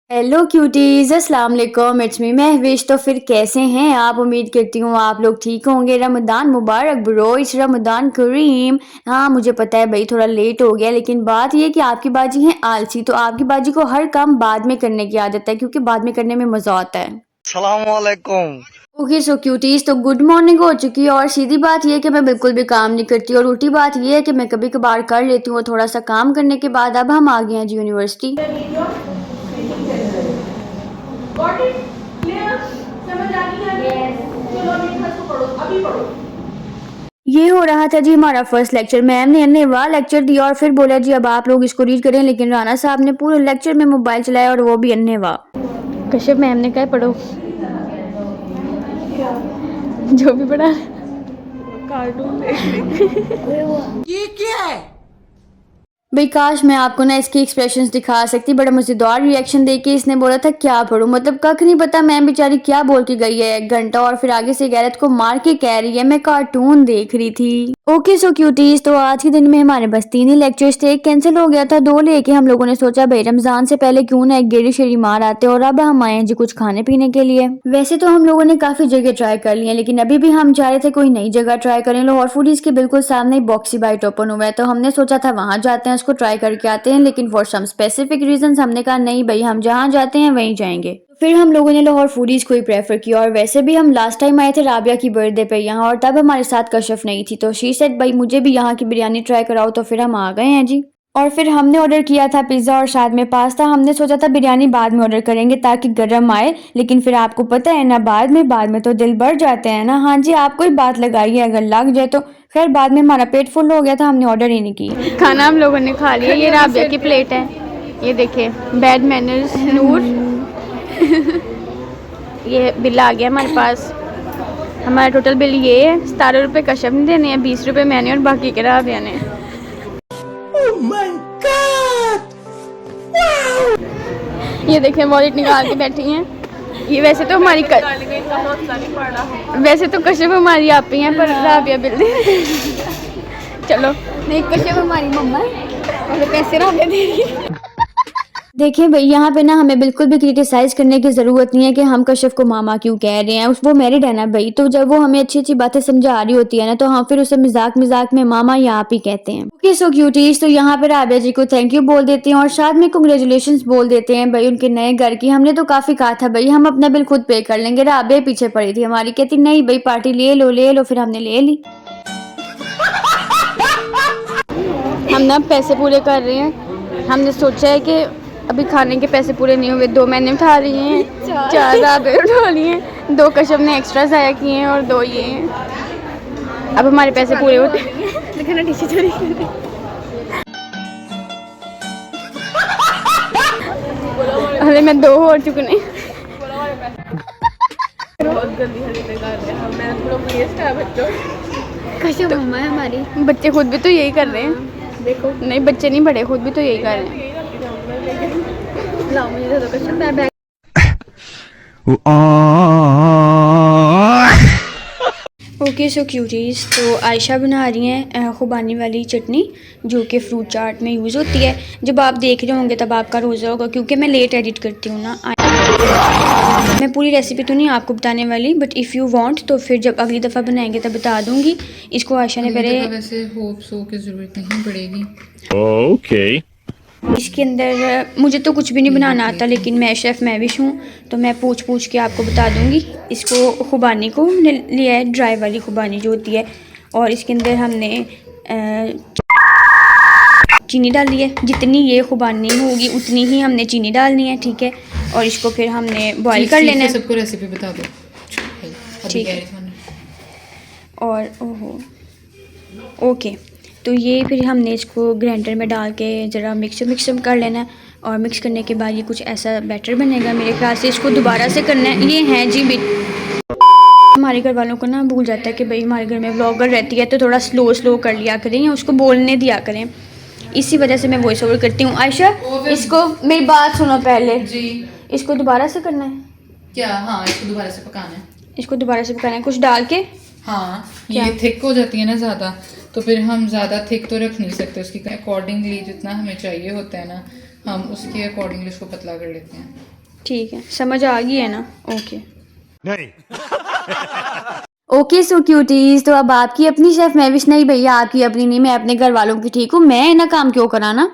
Hello cuties, अस्सलाम वालेकुम। It's me Mahvish. तो फिर कैसे हैं आप? उम्मीद करती हूँ आप लोग ठीक होंगे। रमज़ान मुबारक ब्रो, इट्स रमज़ान करीम। हाँ मुझे पता है भाई थोड़ा लेट हो गया, लेकिन बात ये है कि आपकी बाजी है आलसी, तो आपकी बाजी को हर काम बाद में करने की आदत है क्योंकि बाद में करने में मज़ा आता है। सलाम वालेकुम। ओके सो क्यूटीज, तो गुड मॉर्निंग हो चुकी है और सीधी बात ये है कि मैं बिल्कुल भी काम नहीं करती, और उल्टी बात ये है कि मैं कभी कभार कर लेती हूँ थोड़ा सा काम करने के बाद। अब हम आ गए हैं जी यूनिवर्सिटी। Got it? क्लियर? समझ आ गई है? यस। चलो अभी इसको पढ़ो, अभी पढ़ो। ये हो रहा था जी हमारा फर्स्ट लेक्चर। मैम ने अन्य वाह लेक्चर दिया और फिर बोला जी अब आप लोग इसको रीड करें, लेकिन राना साहब ने पूरे लेक्चर में मोबाइल चलाया और वो भी अन्य वाह। कश्यप मैम ने कहा पढ़ो जो भी पढ़ा। कार्टून देख ये क्या है? भाई काश मैं आपको ना इसके एक्सप्रेशंस दिखा सकती, बड़ा मजेदार रिएक्शन देके इसने बोला था क्या पढ़ूं, मतलब कख नहीं पता मैम बेचारी क्या बोल के गई है 1 घंटा, और फिर आगे से गैरत को मार के कह रही है मैं कार्टून देख रही थी। ओके सो क्यूटीज, तो आज के दिन में हमारे बस 3 ही लेक्चर्स थे, एक कैंसिल हो गया था, 2 लेके हम लोगों ने सोचा भाई रमजान से पहले क्यों ना एक गेड़ी शेड़ी मार आते, और अब हम आए हैं जी कुछ खाने पीने के लिए। वैसे तो हम लोगों ने काफी जगह ट्राई कर ली है, लेकिन अभी भी हम चाह रहे थे कोई नई जगह ट्राई करें। लाहौर फूडीज के बिल्कुल सामने ही बॉक्सी बाइट ओपन हुआ है, तो हमने सोचा था वहां जाते हैं उसको ट्राई करके आते हैं, लेकिन फॉर सम स्पेसिफिक रीजंस हमने कहा नहीं भाई हम जहाँ जाते हैं वहीं जाएंगे। फिर हम लोगों ने लाहौर फूडीज को ही प्रेफर किया, और वैसे भी हम लास्ट टाइम आए थे राबिया की बर्थडे पे यहाँ, और तब हमारे साथ कशफ नहीं थी, तो शी सेड भाई मुझे भी यहाँ की बिरयानी ट्राई कराओ, तो फिर हम आ गए हैं जी। और फिर हमने ऑर्डर किया था पिज़्ज़ा और साथ में पास्ता। हमने सोचा था बिरयानी बाद में ऑर्डर करेंगे ताकि गर्म आए, लेकिन फिर आपको पता है ना बाद में तो दिल भर जाते हैं ना। हाँ जी आपको ही बात लगाई है, अगर लग जाए तो। खैर बाद में हमारा पेट फुल हो गया था, हमने ऑर्डर ही नहीं किया। खाना हम लोगों ने खा लिया। ये राबिया की प्लेट है, ये देखिए बैड मैनर्स नूर। ये बिल आ गया हमारे पास। हमारा टोटल बिल ये है, 17 रुपये कश्यप ने देने हैं, 20 रुपये मैंने और बाकी के राबिया ने। ये देखें वॉलेट निकाल के बैठी हैं। ये वैसे तो हमारी वैसे तो कश्यप हमारी आप ही हैं, पर राबिया बिल दे। चलो नहीं, कश्यप हमारी मम्मा है और पैसे राबिया देगी। देखिए भाई यहाँ पे ना हमें बिल्कुल भी क्रिटिसाइज करने की ज़रूरत नहीं है कि हम कश्यप को मामा क्यों कह रहे हैं, वो मैरिड है ना भाई, तो जब वो हमें अच्छी अच्छी बातें समझा रही होती है ना तो हम फिर उसे मजाक मजाक में मामा या आप ही कहते हैं। ओके सो क्यूटीज, तो यहाँ पर राबिया जी को थैंक यू बोल देते हैं और साथ में कंग्रेचुलेशंस बोल देते हैं भाई उनके नए घर की। हमने तो काफ़ी कहा था भाई हम अपना बिल खुद पे कर लेंगे, राबिया पीछे पड़ी थी हमारी, कहती नहीं भाई पार्टी ले लो, फिर हमने ले ली। हम ना पैसे पूरे कर रहे हैं। हमने सोचा है कि अभी खाने के पैसे पूरे नहीं हुए, 2 मैंने उठा लिए हैं, 4 राबिया उठा लिए हैं, 2 कश्यप ने एक्स्ट्रा ज़ाया किए हैं और 2 ये हैं। अब हमारे पैसे पूरे होते दिखाना टीचर चोरी अरे मैं 2 और चुकने। बहुत गंदी हरकतें कर रहे हैं। मैं थोड़ा वेस्ट है बच्चों। कश्यप मम्मा है हमारी। बच्चे खुद भी तो यही कर रहे हैं। देखो नहीं बच्चे नहीं बड़े खुद भी तो यही कर रहे हैं। लाओ मुझे दे दो Kashyap bag. Okay so cuties, तो आयशा बना रही हैं खुबानी वाली चटनी जो कि फ्रूट चाट में यूज़ होती है। जब आप देख रहे होंगे तब आपका रोज़ा होगा क्योंकि मैं लेट एडिट करती हूँ ना। मैं पूरी रेसिपी तो नहीं आपको बताने वाली, बट इफ़ यू वांट तो फिर जब अगली दफ़ा बनाएंगे तब बता दूंगी। इसको आयशा ने पहले वैसे होप सो की ज़रूरत नहीं पड़ेगी। ओके। इसके अंदर मुझे तो कुछ भी नहीं बनाना आता, लेकिन मैं शेफ़ महविश हूँ तो मैं पूछ पूछ के आपको बता दूंगी। इसको खुबानी को लिया है, ड्राई वाली खुबानी जो होती है, और इसके अंदर हमने चीनी डाली है। जितनी ये खुबानी होगी उतनी ही हमने चीनी डालनी है, ठीक है। और इसको फिर हमने बॉईल कर लेना है। सबको रेसिपी बता दो, ठीक है। और ओहो ओके, तो ये फिर हमने इसको ग्राइंडर में डाल के ज़रा मिक्स कर लेना है, और मिक्स करने के बाद ये कुछ ऐसा बैटर बनेगा मेरे ख्याल से। इसको दोबारा से करना है। ये है जी हमारे घर वालों को ना भूल जाता है कि भाई हमारे घर में व्लॉगर रहती है, तो थोड़ा स्लो कर लिया करें या उसको बोलने दिया करें, इसी वजह से मैं वॉइस ओवर करती हूँ। आयशा इसको मेरी बात सुनो पहले जी। इसको दोबारा से करना है क्या? हाँ इसको दोबारा से पकाना है। इसको दोबारा से पकाना है कुछ डाल के। हाँ ये थिक हो जाती है ना ज़्यादा, तो फिर हम ज़्यादा थिक तो रख नहीं सकते, उसकी अकॉर्डिंगली जितना हमें चाहिए होता है ना हम उसके अकॉर्डिंगली उसको पतला कर लेते हैं। ठीक है, समझ आ गई है ना? ओके। ओके सो क्यूटीज, तो अब आपकी अपनी शेफ महविश नहीं भैया, आपकी अपनी नहीं, मैं अपने घर वालों की ठीक हूँ, मैं ना काम क्यों कराना।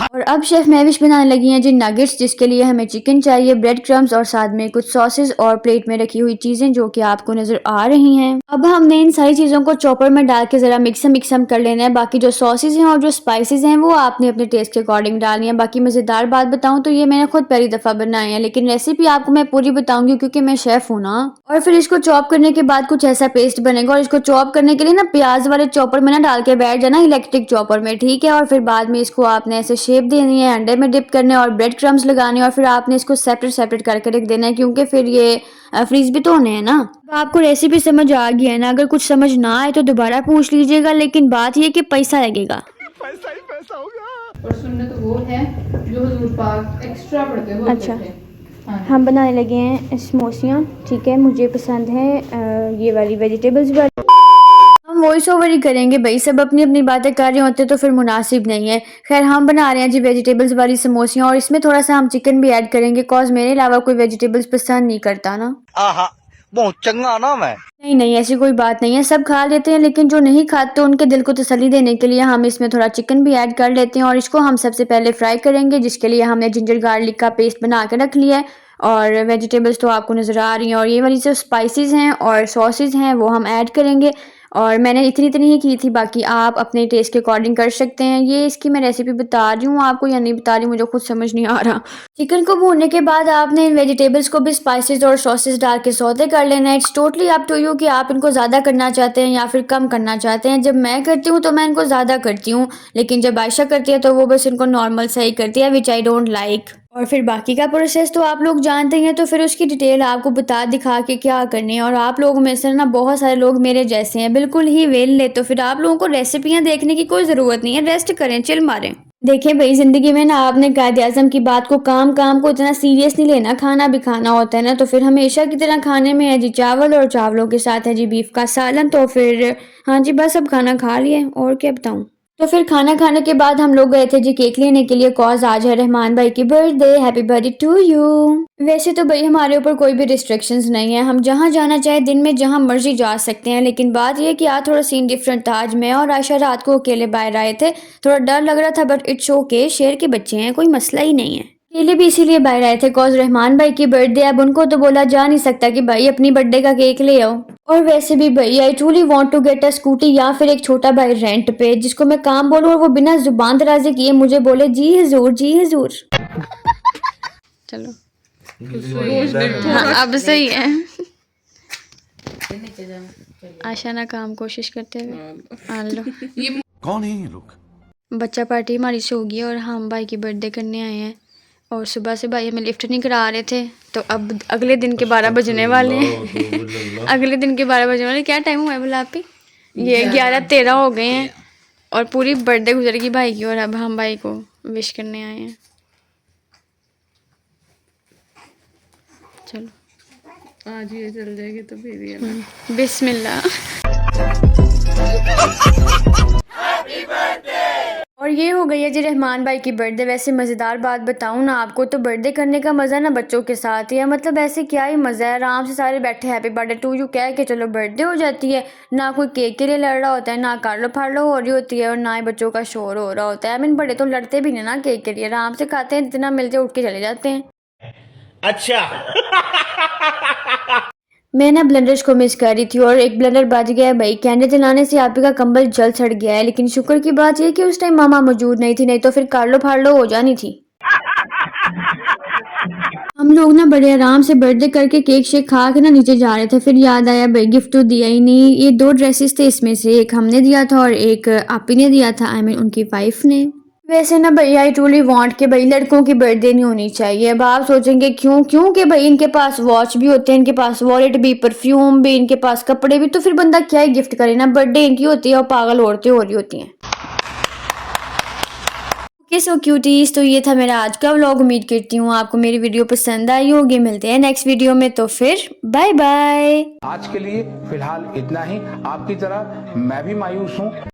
और अब शेफ महविश बनाने लगी हैं जी नगेट्स, जिसके लिए हमें चिकन चाहिए, ब्रेड क्रम्स और साथ में कुछ सॉसेस और प्लेट में रखी हुई चीजें जो कि आपको नजर आ रही हैं। अब हमने इन सारी चीजों को चॉपर में डाल के जरा मिक्सम कर लेना है। बाकी जो सॉसेस हैं और जो स्पाइसेस हैं वो आपने अपने टेस्ट के अकॉर्डिंग डालनी है। बाकी मजेदार बात बताऊं तो ये मैंने खुद पहली दफा बनाए हैं, लेकिन रेसिपी आपको मैं पूरी बताऊंगी क्योंकि मैं शेफ हूँ ना। और फिर इसको चॉप करने के बाद कुछ ऐसा पेस्ट बनेगा, और इसको चॉप करने के लिए ना प्याज वाले चॉपर में ना डाल के बैठ जाना, इलेक्ट्रिक चॉपर में, ठीक है। और फिर बाद में इसको आपने ऐसे शेप देनी है, अंडे में डिप करने और ब्रेड क्रम्स लगाने, और फिर आपने इसको सेपरेट करके रख देना है क्योंकि फिर ये फ्रीज भी तो होने हैं ना। तो आपको रेसिपी समझ आ गई है ना? अगर कुछ समझ ना आए तो दोबारा पूछ लीजिएगा, लेकिन बात ये कि पैसा लगेगा। और सुन्नत वो है जो हुजूर पाक एक्स्ट्रा पढ़ते होते अच्छा। थे। हाँ। हम बनाने लगे हैं समोसियाँ, ठीक है। मुझे पसंद है ये वाली वेजिटेबल्स वाली। हम वॉइस ओवर ही करेंगे भाई, सब अपनी अपनी बातें कर रहे होते तो फिर मुनासिब नहीं है। खैर हम बना रहे हैं जी वेजिटेबल्स वाली समोसियाँ, और इसमें थोड़ा सा हम चिकन भी ऐड करेंगे, कॉज मेरे अलावा कोई वेजिटेबल्स पसंद नहीं करता ना। आहा बहुत चंगा ना मैं। नहीं ऐसी कोई बात नहीं है, सब खा लेते हैं, लेकिन जो नहीं खाते उनके दिल को तसल्ली देने के लिए हम इसमें थोड़ा चिकन भी ऐड कर लेते हैं। और इसको हम सबसे पहले फ्राई करेंगे, जिसके लिए हमने जिंजर गार्लिक का पेस्ट बना के रख लिया है। और वेजिटेबल्स तो आपको नज़र आ रही हैं, और ये वाली जो स्पाइसेस हैं और सॉसेस हैं वो हम ऐड करेंगे। और मैंने इतनी ही की थी, बाकी आप अपने टेस्ट के अकॉर्डिंग कर सकते हैं। ये इसकी मैं रेसिपी बता रही हूँ आपको या नहीं बता रही हूँ, मुझे खुद समझ नहीं आ रहा। चिकन को भूनने के बाद आपने इन वेजिटेबल्स को भी स्पाइसेस और सॉसेस डाल के सौते कर लेना है। It's totally up to you कि आप इनको ज़्यादा करना चाहते हैं या फिर कम करना चाहते हैं। जब मैं करती हूँ तो मैं इनको ज़्यादा करती हूँ, लेकिन जब आयशा करती है तो वो बस इनको नॉर्मल सही करती है, विच आई डोंट लाइक। और फिर बाकी का प्रोसेस तो आप लोग जानते हैं, तो फिर उसकी डिटेल आपको बता दिखा के क्या करने हैं। और आप लोगों में से ना बहुत सारे लोग मेरे जैसे हैं, बिल्कुल ही वेले, तो फिर आप लोगों को रेसिपियां देखने की कोई ज़रूरत नहीं है, रेस्ट करें, चिल मारें। देखें भाई, ज़िंदगी में ना आपने कायदे आज़म की बात को काम को इतना सीरियस नहीं लेना, खाना भी खाना होता है ना। तो फिर हमेशा की तरह खाने में है जी चावल, और चावलों के साथ है जी बीफ का सालन। तो फिर हाँ जी, बस अब खाना खा लिए, और क्या बताऊँ। तो फिर खाना खाने के बाद हम लोग गए थे जी केक लेने के लिए, कॉज आज है रहमान भाई की birthday. Happy birthday to you. वैसे तो भाई हमारे ऊपर कोई भी रिस्ट्रिक्शंस नहीं है, हम जहाँ जाना चाहे दिन में जहाँ मर्जी जा सकते हैं, लेकिन बात यह कि आज थोड़ा सीन डिफरेंट था। आज मैं और आयशा रात को अकेले बाहर आए थे, थोड़ा डर लग रहा था, बट इट्स ओके, शेर के बच्चे हैं, कोई मसला ही नहीं है। अकेले भी इसीलिए बाहर आए थे कॉज रहमान भाई की बर्थडे, अब उनको तो बोला जा नहीं सकता कि भाई अपनी बर्थडे का केक ले आओ। और वैसे भी भाई I truly want to get a scooty या फिर एक छोटा भाई रेंट पे, जिसको मैं काम बोलूं और वो बिना जुबान दराजे किए मुझे बोले जी हुजूर जी हुजूर। चलो हाँ, अब सही है। आशा ना काम कोशिश करते हुए आ लो। कौन है ये लोग? बच्चा पार्टी हमारी सो गई और हम भाई की बर्थडे करने आए हैं, और सुबह से भाई हमें लिफ्ट नहीं करा रहे थे, तो अब अगले दिन के 12 बजने वाले हैं। अगले दिन के 12 बजने वाले, क्या टाइम हुआ है बोला आप ही? ये 11:13 हो गए हैं, और पूरी बर्थडे गुजरेगी भाई की, और अब हम भाई को विश करने आए हैं। चलो आज ये चल जाएगी तो फिर ये बिस्मिल्लाह। और ये हो गई है जी रहमान भाई की बर्थडे। वैसे मज़ेदार बात बताऊं ना आपको, तो बर्थडे करने का मज़ा ना बच्चों के साथ ही है, मतलब ऐसे क्या ही मज़ा है, आराम से सारे बैठे हैप्पी बर्थडे टू यू कह के चलो बर्थडे हो जाती है। ना कोई केक के लिए लड़ रहा होता है, ना कारलो फाड़लो हो रही होती है, और ना ही बच्चों का शोर हो रहा होता है। आई मीन बड़े तो लड़ते भी नहीं ना केक के लिए, आराम से खाते हैं, जितना मिलते उठ के चले जाते हैं। अच्छा मैं ना ब्लेंडर्स को मिस कर रही थी, और एक ब्लेंडर बच गया है भाई, कैंडल जलाने से आप ही का कंबल जल सड़ गया है। लेकिन शुक्र की बात यह कि उस टाइम मामा मौजूद नहीं थी, नहीं तो फिर कारलो फाड़लो हो जानी थी। हम लोग ना बड़े आराम से बर्थडे करके केक शेक खा के ना नीचे जा रहे थे, फिर याद आया भाई गिफ्ट तो दिया ही नहीं। ये 2 ड्रेसेस थे, इसमें से एक हमने दिया था और एक आपी ने दिया था, आई मीन उनकी वाइफ ने। वैसे ना भैया आई ट्रूली वांट के भाई लड़कों की बर्थडे नहीं होनी चाहिए। अब आप सोचेंगे क्यों कि भाई इनके पास वॉच भी होते हैं, इनके पास वॉलेट भी, परफ्यूम भी, इनके पास कपड़े भी, तो फिर बंदा क्या ही गिफ्ट करे ना, बर्थडे इनकी होती है और पागल औरतें हो रही होती हैं। ओके सो क्यूटीज, तो ये था मेरा आज का व्लॉग। उम्मीद करती हूँ आपको मेरी वीडियो पसंद आई होगी। मिलते हैं नेक्स्ट वीडियो में, तो फिर बाय बाय। आज के लिए फिलहाल इतना ही। आपकी तरह मैं भी मायूस हूँ।